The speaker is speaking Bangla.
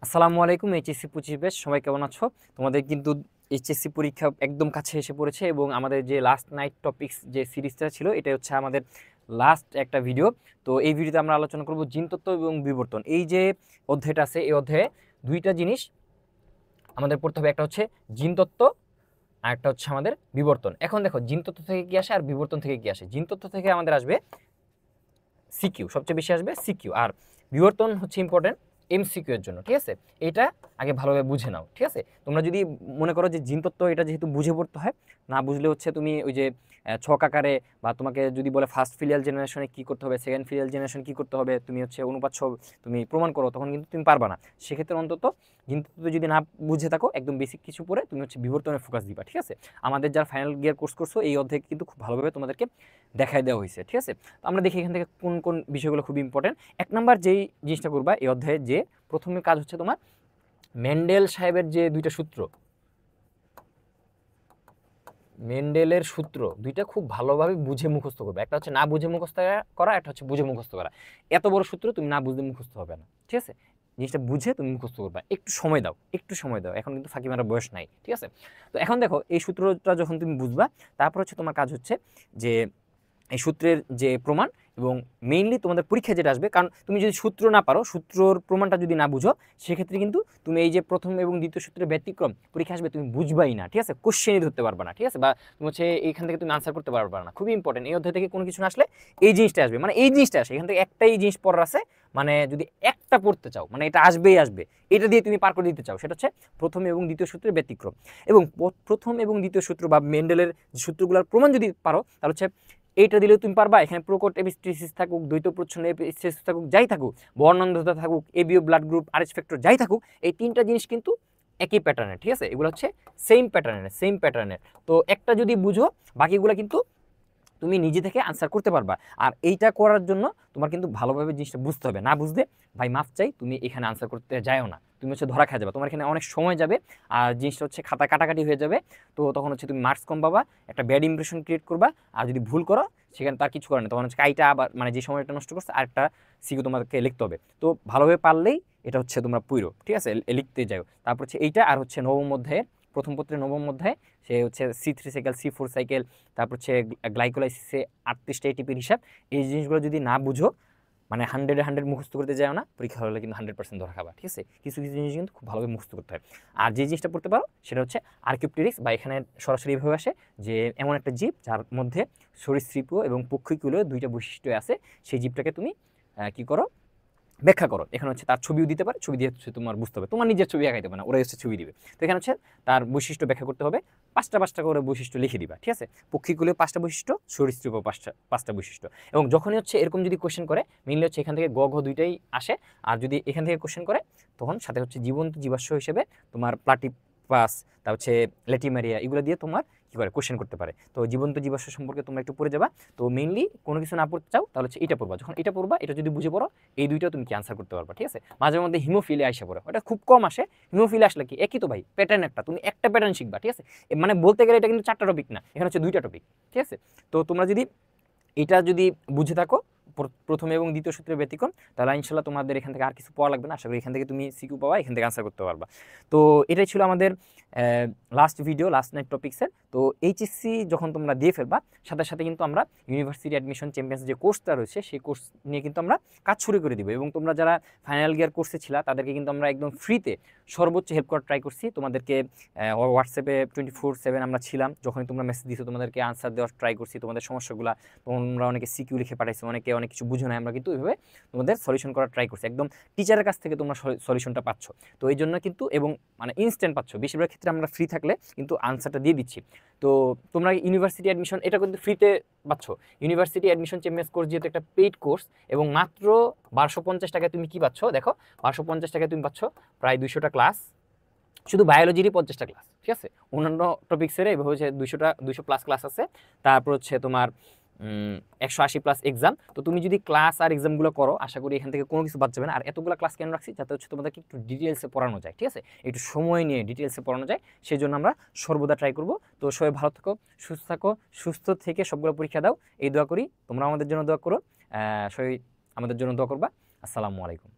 আসসালামু আলাইকুম। এইচএসসি 25 ব্যাচ সবাই কেমন আছো? তোমাদের কিন্তু এইচএসসি পরীক্ষা একদম কাছে এসে পড়েছে এবং আমাদের যে লাস্ট নাইট টপিকস যে সিরিজটা ছিল এটা হচ্ছে আমাদের লাস্ট একটা ভিডিও। তো এই ভিডিওতে আমরা আলোচনা করব জিনতত্ত্ব এবং বিবর্তন। এই যে অধ্যায়টা আছে এই অধ্যায়ে দুইটা জিনিস আমাদের পড়তে হবে, একটা হচ্ছে জিনতত্ত্ব আর একটা হচ্ছে আমাদের বিবর্তন। এখন দেখো জিনতত্ত্ব থেকে কি আসে আর বিবর্তন থেকে কি আসে। জিনতত্ত্ব থেকে আমাদের আসবে সিকিউ, সবচেয়ে বেশি আসবে সিকিউ, আর বিবর্তন হচ্ছে ইম্পর্টেন্ট এমসিকিউ এর জন্য। ঠিক আছে, এটা আগে ভালোভাবে বুঝে নাও। ঠিক আছে, তোমরা যদি মনে করো যে জিনতত্ত্ব এটা যেহেতু বুঝে পড়তে হয়, না বুঝলে হচ্ছে তুমি ওই যে ছক আকারে বা তোমাকে যদি বলে ফার্স্ট ফিলিয়াল জেনারেশনে কি করতে হবে, সেকেন্ড ফিলিয়াল জেনারেশন কি করতে হবে, তুমি হচ্ছে অনুপাত সব তুমি প্রমাণ করো, তখন কিন্তু তুমি পারবা না। সেক্ষেত্রে অন্তত জিনতত্ত্ব যদি না বুঝে থাকো, একদম বেসিক কিছু পড়ে তুমি হচ্ছে বিবর্তনে ফোকাস দিবা। ঠিক আছে, আমাদের যারা ফাইনাল গিয়ার কোর্স করছো এই অধ্যায়ে কিন্তু খুব ভালোভাবে তোমাদেরকে দেখাই দেওয়া হয়েছে। ঠিক আছে, তো আমরা দেখি এখান থেকে কোন কোন বিষয়গুলো খুব ইম্পর্টেন্ট। এক নাম্বার যেই জিনিসটা করবা এই অধ্যায়ে, যে প্রথমে কাজ হচ্ছে তোমার মেন্ডেল সাহেবের যে দুইটা সূত্র, মেন্ডেলের সূত্র দুইটা খুব ভালোভাবে বুঝে মুখস্থ করবে। একটা হচ্ছে না বুঝে মুখস্থ করা, একটা হচ্ছে বুঝে মুখস্থ করা। এত বড় সূত্র তুমি না বুঝতে মুখস্থ হবে না। ঠিক আছে, জিনিসটা বুঝে তুমি মুখস্থ করবা। একটু সময় দাও, একটু সময় দাও, এখন কিন্তু ফাঁকি মারার বয়স নাই। ঠিক আছে, তো এখন দেখো এই সূত্রটা যখন তুমি বুঝবা, তারপর হচ্ছে তোমার কাজ হচ্ছে যে এই সূত্রের যে প্রমাণ, এবং মেইনলি তোমাদের পরীক্ষায় যেটা আসবে, কারণ তুমি যদি সূত্র না পারো, সূত্রর প্রমাণটা যদি না বুঝো, সেক্ষেত্রে কিন্তু তুমি এই যে প্রথম এবং দ্বিতীয় সূত্রের ব্যতিক্রম পরীক্ষা আসবে তুমি বুঝবাই না। ঠিক আছে, কোশ্চেনই ধরতে পারবে না। ঠিক আছে, বা তুমি হচ্ছে এইখান থেকে তুমি আনসার করতে পারবে না। খুবই ইম্পর্টেন্ট, এই অধ্যায় থেকে কোনো কিছু না আসলে এই জিনিসটা আসবে, মানে এই জিনিসটা আসে এখান থেকে। একটাই জিনিস পড়ার আছে, মানে যদি একটা পড়তে চাও, মানে এটা আসবেই আসবে, এটা দিয়ে তুমি পার করে দিতে চাও, সেটা হচ্ছে প্রথম এবং দ্বিতীয় সূত্রের ব্যতিক্রম। এবং প্রথম এবং দ্বিতীয় সূত্র বা মেন্ডেলের সূত্রগুলোর প্রমাণ যদি পারো, তাহলে হচ্ছে এইটা দিলেও তুমি পারবা। এখানে প্রকট এপিস্ট্রিসিস থাকুক, দ্বৈত প্রচ্ছন্ন এপিস্ট্রিসিস থাকুক, যাই থাকুক, বর্ণান্ধতা থাকুক, ABO blood group, Rh factor যাই থাকুক, এই তিনটা জিনিস কিন্তু একই প্যাটার্নের। ঠিক আছে, এগুলো হচ্ছে সেম প্যাটার্নের। তো একটা যদি বুঝো, বাকিগুলো কিন্তু তুমি নিজে থেকে আনসার করতে পারবা। আর এইটা করার জন্য তোমার কিন্তু ভালোভাবে জিনিসটা বুঝতে হবে। না বুঝতে ভাই মাফ চাই, তুমি এখানে আনসার করতে যাও না, তুমি হচ্ছে ধরা খেয়ে যাবে, তোমার এখানে অনেক সময় যাবে, আর জিনিসটা হচ্ছে খাতা কাটাকাটি হয়ে যাবে। তো তখন হচ্ছে তুমি মার্কস কম পাবা, একটা ব্যাড ইমপ্রেশন ক্রিয়েট করবা। আর যদি ভুল করো, সেখানে তার কিছু করে না, তখন হচ্ছে কাইটা আবার মানে যে সময়টা নষ্ট করছে আরেকটা সিকিউ তোমাদেরকে লিখতে হবে। তো ভালোভাবে পারলেই এটা হচ্ছে তোমরা পুরো ঠিক আছে লিখতে যাও। তারপর হচ্ছে এইটা, আর হচ্ছে নবম অধ্যায়ে প্রথম পত্রের নবম অধ্যায়ে সে হচ্ছে C3 সাইকেল, C4 সাইকেল, তারপর হচ্ছে গ্লাইকোলাইসিসে 38টা এটিপির হিসাব। এই জিনিসগুলো যদি না বুঝো, মানে 100-এ 100 মুখস্থ করতে যাও না, পরীক্ষা হলে কিন্তু 100% ধরা খাবা। ঠিক আছে, কিছু কিছু জিনিস কিন্তু খুব ভালোভাবে মুখস্থ করতে হয়। আর যে জিনিসটা পড়তে পারো সেটা হচ্ছে আর্কিওপটেরিক্স, বা এখানে সরাসরি এভাবে আসে যে এমন একটা জীব যার মধ্যে সরীসৃপীয় এবং পক্ষীকুলীয় দুইটা বৈশিষ্ট্য আছে, সেই জীবটাকে তুমি কি করো, ব্যাখ্যা করো। এখানে হচ্ছে তার ছবিও দিতে পারে, ছবি দিয়ে হচ্ছে তোমার বুঝতে হবে, তোমার নিজের ছবি আঁকাইতে হবে না, ওরা হচ্ছে ছবি দিবে। তো এখানে হচ্ছে তার বৈশিষ্ট্য ব্যাখ্যা করতে হবে, পাঁচটা পাঁচটা করে বৈশিষ্ট্য লিখে দিবা। ঠিক আছে, পক্ষীগুলো 5টা বৈশিষ্ট্য, সরীসৃপও 5টা বৈশিষ্ট্য। এবং যখনই হচ্ছে এরকম যদি কোশ্চেন করে, মেইনলি হচ্ছে এখান থেকে গ ঘ দুইটাই আসে। আর যদি এখান থেকে কোশ্চেন করে, তখন সাথে হচ্ছে জীবন্ত জীবাশ্ম হিসেবে তোমার প্লাটিপাস, তা হচ্ছে ল্যাটিমারিয়া, এগুলো দিয়ে তোমার কি করে কোশ্চেন করতে পারে। তো জীবন্ত জীবাশ্ম সম্পর্কে তোমরা একটু পড়ে যাবা। তো মেইনলি কোনো কিছু না পড়তে চাও, তাহলে হচ্ছে এটা পড়বা। যখন এটা পড়বা, এটা যদি বুঝে পড়ো, এই দুইটা তুমি কি আনসার করতে পারবা। ঠিক আছে, মাঝে মধ্যে হিমোফিলিয়া আসে পড়ে, ওটা খুব কম আসে। হিমোফিলিয়া আসলে কি একই তো ভাই, প্যাটার্ন একটা, তুমি একটা প্যাটার্ন শিখবা। ঠিক আছে, মানে বলতে গেলে এটা কিন্তু 4টা টপিক না, এখানে হচ্ছে 2টা টপিক। ঠিক আছে, তো তোমরা যদি এটা যদি বুঝে থাকো প্রথম এবং দ্বিতীয় সূত্রের ব্যতিক্রম, তাহলে ইনশাল্লাহ তোমাদের এখান থেকে আর কিছু পাওয়া লাগবে না। আশা করি এখান থেকে তুমি সিকিউ পাওয়া, এখান থেকে আনসার করতে পারবা। তো এটাই ছিল আমাদের লাস্ট ভিডিও, লাস্ট নাইট টপিক্সের। তো এইচএসসি যখন তোমরা দিয়ে ফেলবা, সাথে সাথে কিন্তু আমরা ইউনিভার্সিটি অ্যাডমিশন চ্যাম্পিয়ন্স যে কোর্সটা রয়েছে, সেই কোর্স নিয়ে কিন্তু আমরা কাজ শুরু করে দিব। এবং তোমরা যারা ফাইনাল ইয়ার কোর্সে ছিলা, তাদেরকে কিন্তু আমরা একদম ফ্রিতে সর্বোচ্চ হেল্প করার ট্রাই করছি। তোমাদেরকে হোয়াটসঅ্যাপে 24/7 আমরা ছিলাম, যখনই তোমরা মেসেজ দিছো তোমাদেরকে আনসার দেওয়ার ট্রাই করছি। তোমাদের সমস্যাগুলো, তোমরা অনেকে সিকিউ লিখে পাঠাইছো, অনেকে অনেক কিছু বুঝো না, আমরা কিন্তু ওইভাবে তোমাদের সলিউশন করার ট্রাই করছি। একদম টিচারের কাছ থেকে তোমরা সলিউশনটা পাচ্ছ। তো এই জন্য কিন্তু, এবং মানে ইনস্ট্যান্ট পাচ্ছ। বেশিরভাগ ক্ষেত্রে আমরা ফ্রি থাকলে কিন্তু আনসারটা দিয়ে দিচ্ছি। তো তোমরা ইউনিভার্সিটি অ্যাডমিশন এটা কিন্তু ফ্রিতে পাচ্ছ। ইউনিভার্সিটি অ্যাডমিশন চ্যাম্পিয়ন্স কোর্স যেহেতু একটা পেইড কোর্স, এবং মাত্র 1250 টাকায় তুমি কি পাচ্ছ দেখো, 1250 টাকায় তুমি পাচ্ছ প্রায় 200টা ক্লাস, শুধু বায়োলজিরই 50টা ক্লাস। ঠিক আছে, অন্যান্য টপিক্সের এভাবে হচ্ছে 200 প্লাস ক্লাস আছে। তারপর হচ্ছে তোমার 180 প্লাস এক্সাম। তো তুমি যদি ক্লাস আর এক্সামগুলো করো, আশা করি এখান থেকে কোনো কিছু বাদ যাবে না। আর এতগুলো ক্লাস কেন রাখছি, যাতে হচ্ছে তোমাদেরকে একটু ডিটেলসে পড়ানো যায়। ঠিক আছে, একটু সময় নিয়ে ডিটেলসে পড়ানো যায়, সেই জন্য আমরা সর্বদা ট্রাই করব। তো সবাই ভালো থাকো, সুস্থ থাকো, সুস্থ থেকে সবগুলো পরীক্ষা দাও, এই দোয়া করি। তোমরা আমাদের জন্য দোয়া করো, সবাই আমাদের জন্য দোয়া করবা। আসসালামু আলাইকুম।